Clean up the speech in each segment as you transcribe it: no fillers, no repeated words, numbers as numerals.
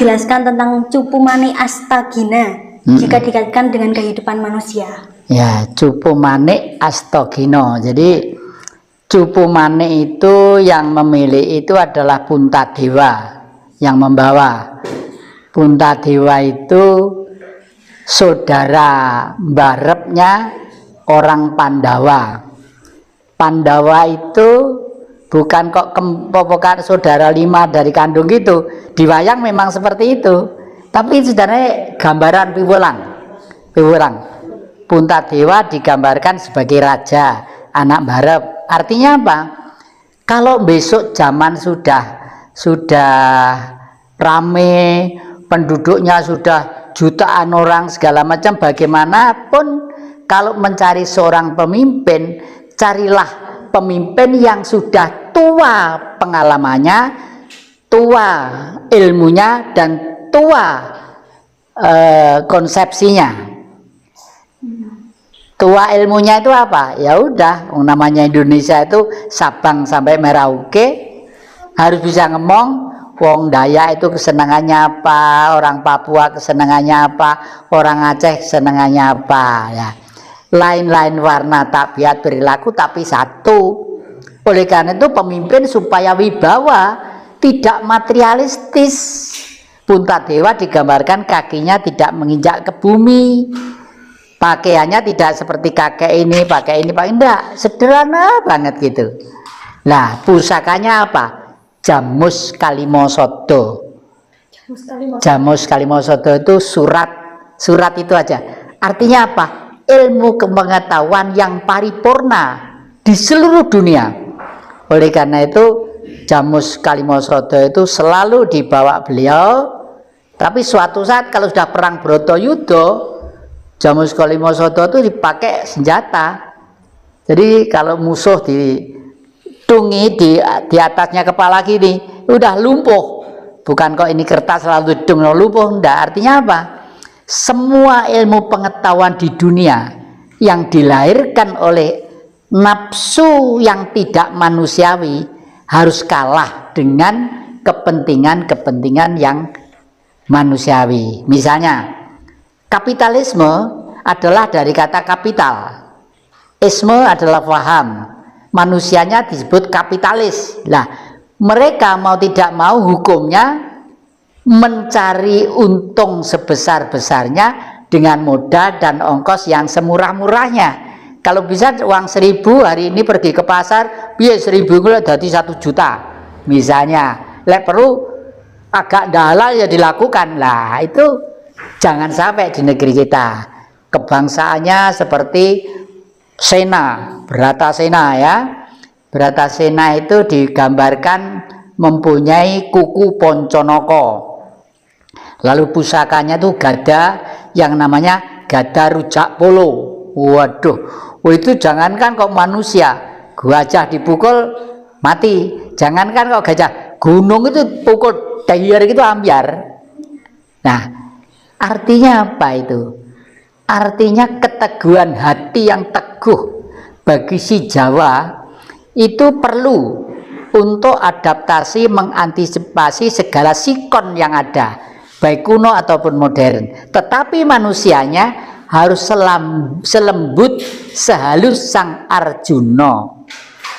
jelaskan tentang Cupu Mane Astagina jika dikaitkan dengan kehidupan manusia. Ya, Cupu Mane Astagina. Jadi Cupu Mane itu yang memilih itu adalah Puntadewa yang membawa. Puntadewa itu saudara barepnya orang Pandawa. Pandawa itu bukan kok bukan saudara 5 dari kandung gitu. Di wayang memang seperti itu. Tapi sebenarnya gambaran piwulang. Puntadewa digambarkan sebagai raja, anak barep. Artinya apa? Kalau besok zaman sudah rame, penduduknya sudah jutaan orang segala macam, bagaimanapun kalau mencari seorang pemimpin, carilah pemimpin yang sudah tua pengalamannya, tua ilmunya, dan tua konsepsinya. Tua ilmunya itu apa? Ya udah, namanya Indonesia itu Sabang sampai Merauke harus bisa ngomong. Wong Dayak itu kesenangannya apa, orang Papua kesenangannya apa, orang Aceh kesenangannya apa, ya. Lain-lain warna tabiat perilaku tapi satu. Oleh karena itu pemimpin supaya wibawa, tidak materialistis. Puntadewa digambarkan kakinya tidak menginjak ke bumi, pakaiannya tidak seperti kakek ini, pakai ini, pakai enggak, sederhana banget gitu. Nah, pusakanya apa? Jamus Kalimosodo. Jamus Kalimosodo itu surat itu aja. Artinya apa? Ilmu pengetahuan yang paripurna di seluruh dunia. Oleh karena itu Jamus Kalimosodo itu selalu dibawa beliau. Tapi suatu saat kalau sudah perang Bratayuda, Jamus Kalimosodo itu dipakai senjata. Jadi kalau musuh ditungi di atasnya kepala gini, udah lumpuh. Bukan kok ini kertas lalu dung lumpuh, enggak. Artinya apa? Semua ilmu pengetahuan di dunia yang dilahirkan oleh nafsu yang tidak manusiawi harus kalah dengan kepentingan-kepentingan yang manusiawi. Misalnya, kapitalisme adalah dari kata kapital. Isme adalah paham. Manusianya disebut kapitalis. Nah, mereka mau tidak mau hukumnya mencari untung sebesar-besarnya dengan modal dan ongkos yang semurah-murahnya. Kalau bisa uang 1.000 hari ini pergi ke pasar, biar 1.000 itu jadi 1 juta. Misalnya, lek perlu agak halal ya dilakukan. Lah, itu jangan sampai di negeri kita. Kebangsaannya seperti Sena, Bratasena ya. Bratasena itu digambarkan mempunyai kuku Ponconoko. Lalu pusakanya itu gada yang namanya gada rujak polo. Waduh, itu jangankan kok manusia, gajah dipukul mati. Jangankan kok gajah, gunung itu pukul dahir itu ambiar. Nah, artinya apa itu? Artinya keteguhan hati yang teguh bagi si Jawa itu perlu untuk adaptasi mengantisipasi segala sikon yang ada, baik kuno ataupun modern. Tetapi manusianya harus selembut sehalus Sang Arjuna,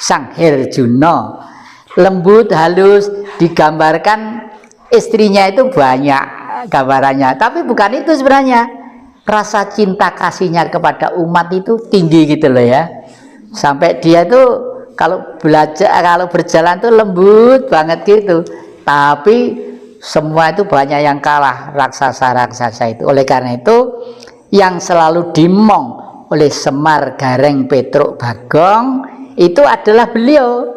Sang Herjuna. Lembut, halus, digambarkan istrinya itu banyak gambarannya. Tapi bukan itu sebenarnya. Rasa cinta kasihnya kepada umat itu tinggi gitu loh ya. Sampai dia itu kalau berjalan tuh lembut banget gitu. Tapi semua itu banyak yang kalah, raksasa-raksasa itu. Oleh karena itu yang selalu dimong oleh Semar Gareng Petruk Bagong itu adalah beliau,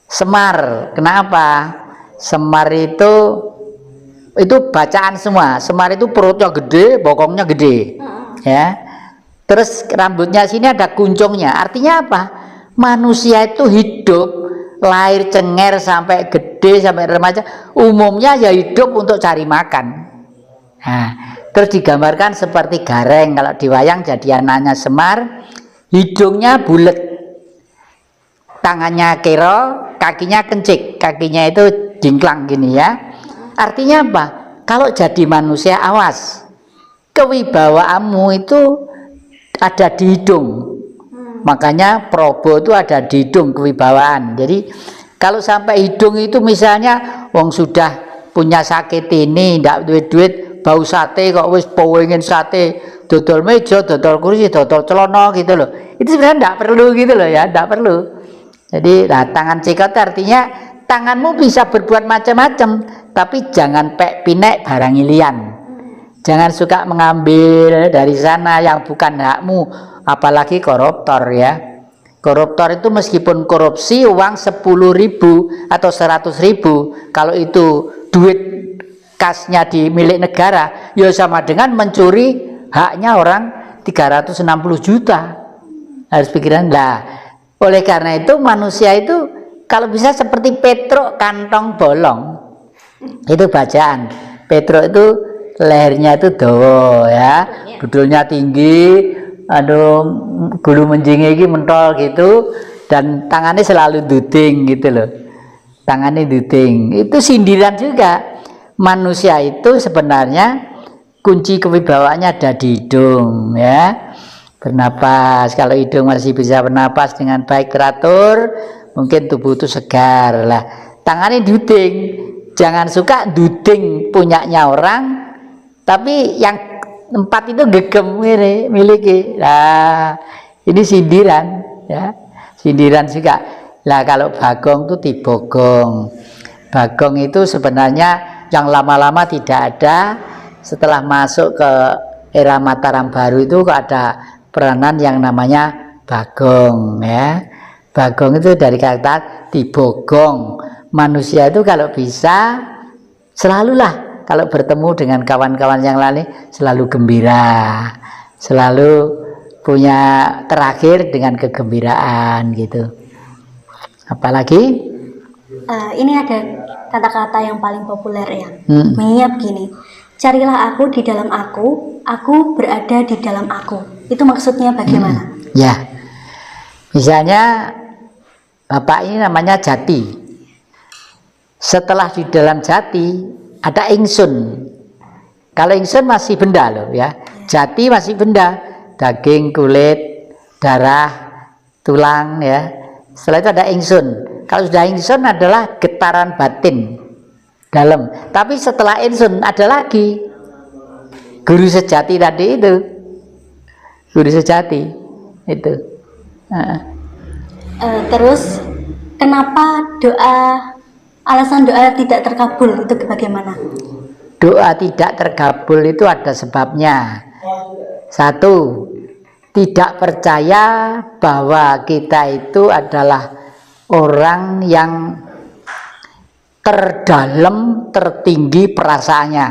Semar. Kenapa? Semar itu bacaan semua. Semar itu perutnya gede, bokongnya gede, ya. Terus rambutnya sini ada kuncungnya. Artinya apa? Manusia itu hidup lahir cenger sampai gede sampai remaja, umumnya ya hidup untuk cari makan. Nah, terus digambarkan seperti Gareng. Kalau di wayang jadi anaknya Semar, hidungnya bulat, tangannya kero, kakinya kencik, kakinya itu dingklang gini ya. Artinya apa? kalau jadi manusia awas, kewibawaanmu itu ada di hidung. Makanya Probo itu ada di hidung kewibawaan. Jadi kalau sampai hidung itu misalnya wong sudah punya sakit ini, ndak duit-duit, bau sate kok wis pengen sate, dodol meja, dodol kursi, dodol celana gitu loh. Itu sebenarnya ndak perlu gitu loh ya, ndak perlu. Jadi tangan cekot artinya tanganmu bisa berbuat macam-macam, tapi jangan pek pinek barang ilian. Jangan suka mengambil dari sana yang bukan hakmu, apalagi koruptor ya. Koruptor itu meskipun korupsi uang 10.000 atau 100.000, kalau itu duit kasnya di milik negara, ya sama dengan mencuri haknya orang 360 juta. Harus pikiran lah. Oleh karena itu manusia itu kalau bisa seperti Petruk kantong bolong. Itu bacaan. Petruk itu lehernya itu dawa ya, budulnya tinggi, aduh gulu menjingi ini mentol gitu, dan tangannya selalu duding gitu loh. Tangannya duding. Itu sindiran juga. Manusia itu sebenarnya kunci kewibawaannya ada di hidung ya. Bernapas, kalau hidung masih bisa bernapas dengan baik teratur, mungkin tubuh itu segar lah. Tangannya duding, jangan suka duding punyanya orang, tapi yang empat itu gegem ini miliki. Nah, ini sindiran ya, sindiran juga. Lah kalau Bagong itu tibogong. Bagong itu sebenarnya yang lama-lama tidak ada. Setelah masuk ke era Mataram baru itu kok ada peranan yang namanya Bagong ya. Bagong itu dari kata tibogong. Manusia itu kalau bisa selalulah kalau bertemu dengan kawan-kawan yang lain selalu gembira, selalu punya terakhir dengan kegembiraan gitu. Apalagi ini ada kata-kata yang paling populer ya, bunyinya begini: carilah aku di dalam aku berada di dalam aku. Itu maksudnya bagaimana? Ya, misalnya Bapak ini namanya Jati. Setelah di dalam Jati ada ingsun. Kalau ingsun masih benda loh ya. Jati masih benda, daging, kulit, darah, tulang ya. Setelah itu ada ingsun. Kalau sudah ingsun adalah getaran batin dalam. Tapi setelah ingsun ada lagi guru sejati tadi itu. Guru sejati itu. Terus kenapa alasan doa tidak terkabul itu bagaimana? Doa tidak terkabul itu ada sebabnya. Satu, tidak percaya bahwa kita itu adalah orang yang terdalam, tertinggi perasaannya.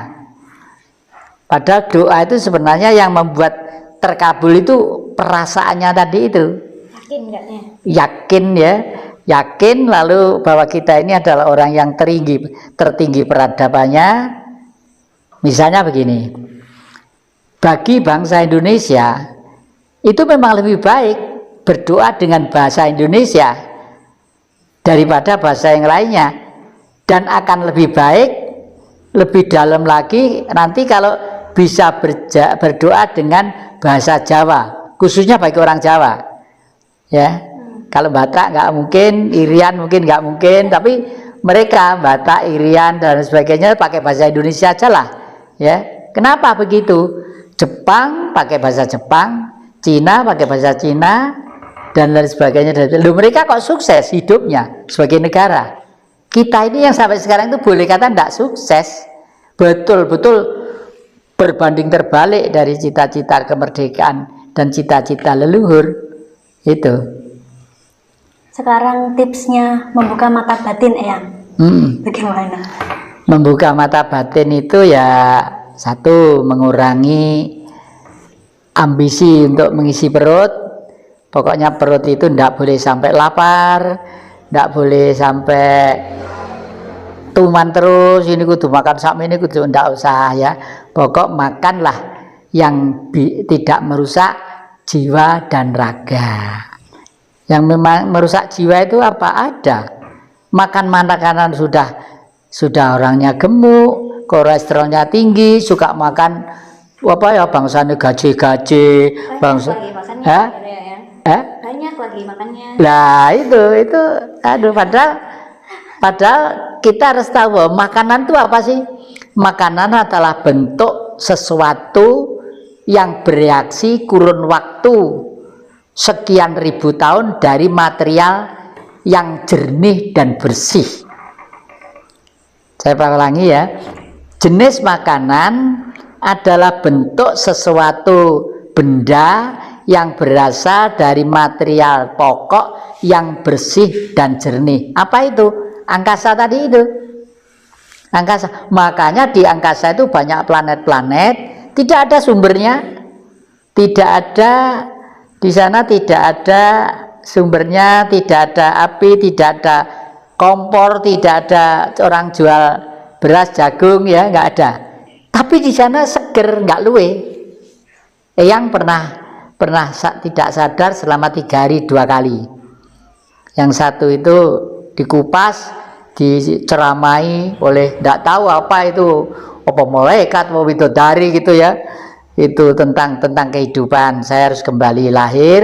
Padahal doa itu sebenarnya yang membuat terkabul itu perasaannya tadi itu. Yakin enggaknya? Yakin ya, yakin lalu bahwa kita ini adalah orang yang tertinggi peradabannya. Misalnya begini, bagi bangsa Indonesia itu memang lebih baik berdoa dengan bahasa Indonesia daripada bahasa yang lainnya, dan akan lebih baik, lebih dalam lagi nanti kalau bisa berdoa dengan bahasa Jawa, khususnya bagi orang Jawa ya. Kalau Batak nggak mungkin, Irian mungkin nggak mungkin, tapi mereka Batak, Irian dan sebagainya pakai bahasa Indonesia aja lah ya. Kenapa begitu? Jepang pakai bahasa Jepang, Cina pakai bahasa Cina dan lain sebagainya. Loh, mereka kok sukses hidupnya sebagai negara. Kita ini yang sampai sekarang itu boleh kata tidak sukses, betul-betul berbanding terbalik dari cita-cita kemerdekaan dan cita-cita leluhur itu. Sekarang tipsnya membuka mata batin Eyang. Bagaimana? Membuka mata batin itu ya satu, mengurangi ambisi untuk mengisi perut. Pokoknya perut itu tidak boleh sampai lapar, tidak boleh sampai tuman terus, ini kudu makan sak ini kudu, tidak usah ya. Pokok makanlah yang tidak merusak jiwa dan raga. Yang memang merusak jiwa itu apa? Ada. Makan makanan sudah orangnya gemuk, kolesterolnya tinggi, suka makan apa ya bangsanya gaje-gaje, bangsa banyak lagi makannya. Nah itu aduh, padahal kita harus tahu bahwa makanan itu apa sih? Makanan adalah bentuk sesuatu yang bereaksi kurun waktu sekian ribu tahun dari material yang jernih dan bersih. Saya ulangi ya, jenis makanan adalah bentuk sesuatu benda yang berasal dari material pokok yang bersih dan jernih. Apa itu? Angkasa tadi itu. Angkasa. Makanya di angkasa itu banyak planet-planet, tidak ada sumbernya, tidak ada di sana, tidak ada sumbernya, tidak ada api, tidak ada kompor, tidak ada orang jual beras, jagung, ya nggak ada. Tapi di sana seger, nggak luwe. Yang pernah tidak sadar selama 3 hari 2 kali. Yang satu itu dikupas, diceramai oleh tidak tahu apa itu, apa malaikat, apa bidadari gitu ya. Itu tentang kehidupan. Saya harus kembali lahir,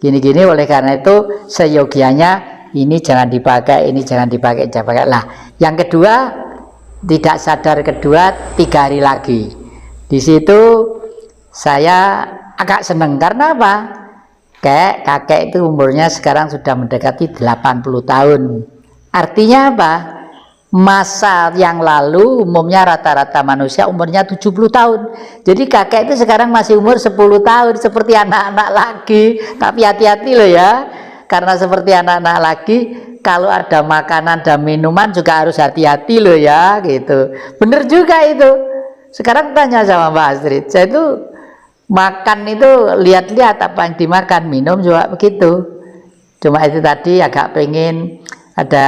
gini-gini. Oleh karena itu seyogianya ini jangan dipakai, ini jangan dipakai, jangan pakai. Lah, yang kedua tidak sadar kedua 3 hari lagi. Di situ saya agak seneng karena apa? Kakek itu umurnya sekarang sudah mendekati 80 tahun. Artinya apa? Masa yang lalu umumnya rata-rata manusia umurnya 70 tahun. Jadi kakek itu sekarang masih umur 10 tahun, seperti anak-anak lagi. Tapi hati-hati loh ya, karena seperti anak-anak lagi, kalau ada makanan dan minuman juga harus hati-hati loh ya, gitu. Bener juga itu. Sekarang tanya sama Mbak Astrid, saya itu makan itu lihat-lihat apa yang dimakan, minum juga begitu. Cuma itu tadi agak pengen ada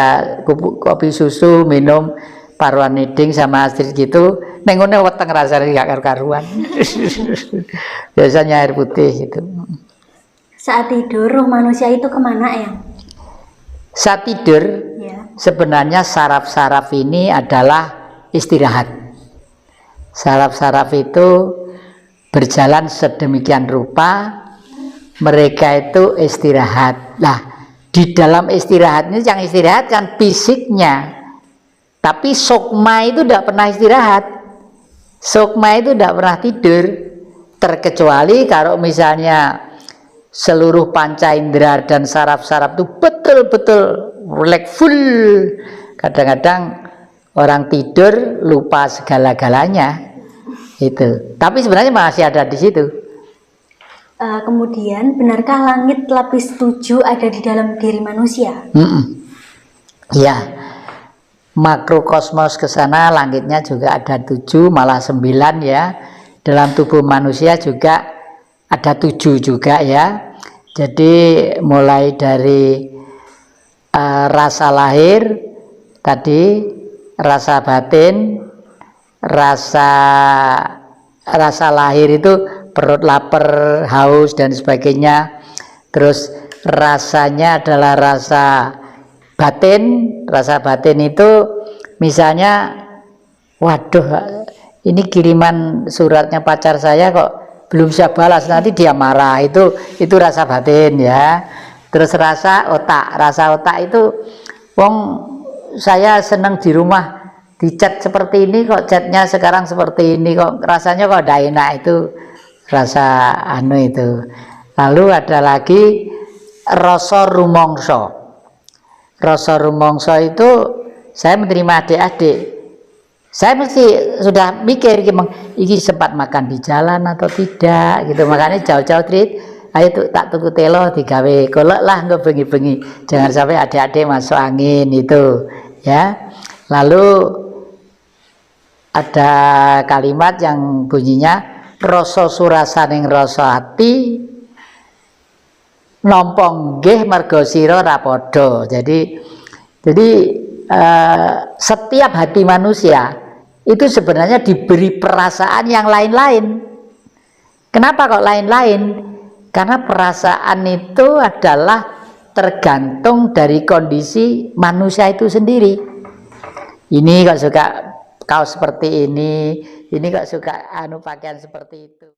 kopi susu, minum paruan niding sama Astrid gitu, nengone weteng rasanya gak karu-karuan. Biasanya air putih gitu. Saat tidur roh manusia itu kemana ya? Saat tidur Ya. sebenarnya saraf-saraf ini adalah istirahat. Saraf-saraf itu berjalan sedemikian rupa, mereka itu istirahat. Nah, di dalam istirahat ini yang istirahat kan fisiknya, tapi sukma itu tidak pernah istirahat. Sukma itu tidak pernah tidur, terkecuali kalau misalnya seluruh panca indera dan saraf-saraf itu betul-betul relax full. Kadang-kadang orang tidur lupa segala-galanya itu, tapi sebenarnya masih ada di situ. Kemudian, benarkah langit lapis 7 ada di dalam diri manusia? Ya, makrokosmos ke sana langitnya juga ada 7, malah 9 ya. Dalam tubuh manusia juga ada 7 juga ya. Jadi mulai dari rasa lahir tadi, rasa batin, rasa lahir itu perut lapar, haus dan sebagainya. Terus rasanya adalah rasa batin. Rasa batin itu misalnya, waduh ini kiriman suratnya pacar saya kok belum saya balas, nanti dia marah. Itu rasa batin ya. Terus rasa otak itu, wong saya seneng di rumah dicat seperti ini kok catnya sekarang seperti ini, kok rasanya kok tidak enak, itu rasa itu. Lalu ada lagi rasa rumangsa. Rasa rumangsa itu saya menerima adik-adik, saya mesti sudah mikir iki sempat makan di jalan atau tidak gitu. Makanya jauh-jauh treat, ayo tak tuku telo digawe golek lah, nggak bengi-bengi, jangan sampai adik-adik masuk angin itu ya. Lalu ada kalimat yang bunyinya rasa surasaning rasa ati nampa nggih merga sira ra padha. Jadi setiap hati manusia itu sebenarnya diberi perasaan yang lain-lain. Kenapa kok lain-lain? Karena perasaan itu adalah tergantung dari kondisi manusia itu sendiri. Ini kok suka kaos seperti ini kok suka anu pakaian seperti itu.